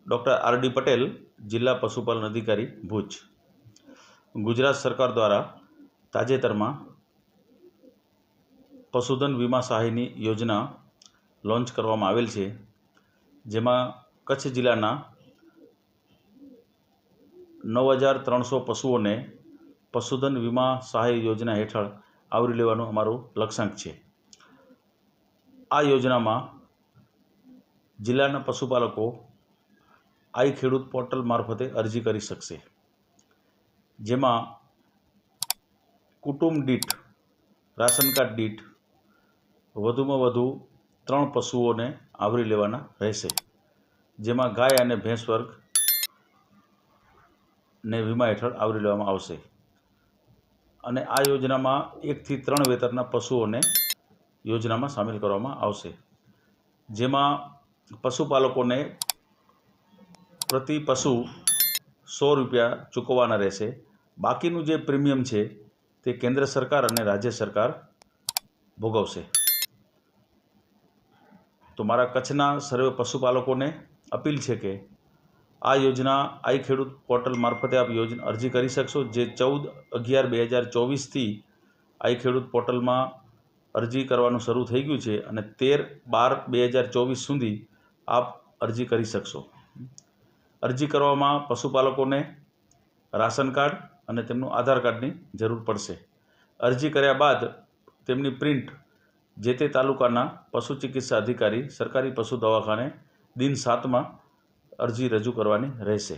Doctor RD. Patel, जिला पशुपालन अधिकारी भूज। गुजरात सरकार द्वारा ताजेतरमा पशुधन वीमा सहायनी योजना लॉन्च करवामां आवेल छे, जेमां कच्छ जिल्लाना 9,300 पशुओने पशुधन वीमा सहाय योजना हेठळ आवरी लेवानुं अमारुं लक्ष्यांक छे। आ योजनामां जिल्लाना पशुपालको आई खेडूत पोर्टल मार्फते अरजी करी शकशे, जेमां कुटुंब दीठ राशन कार्ड दीठ वधुमां वधु 3 पशुओने आवरी लेवाना रहेशे, जेमां गाय अने भैंस वर्ग ने वीमा हेठळ आवरी लेवामां आवशे अने आ योजनामां 1 થી 3 वेतરના पशुओने योजनामां सामेल करवामां आवशे, जेमां पशुपालकोने प्रति पशु 100 રૂપિયા चूकववाना रहेशे। बाकीनुं जे प्रीमियम छे ते केंद्र सरकार अने राज्य सरकार भोगवशे। तो मारा कच्छना सर्वे पशुपालकोने अपील छे के आ योजना आई खेडूत पोर्टल मार्फते आप योजना अरजी करी शकशो, जे 14/11/2024 थी आई खेडूत पोर्टल में अरजी करवानुं शरू थई गयुं छे अने 13/12/2024 सुधी आप अरजी करी शकशो। अरजी करवामां पशुपालकोने राशन कार्ड अने तेमनुं आधार कार्डनी जरूर पड़शे। अरजी कर्या बाद तेमनी प्रिंट जे ते तालुकाना पशु चिकित्सा अधिकारी सरकारी पशु दवाखाने दिन 7 में अरजी रजू करवानी रहेशे।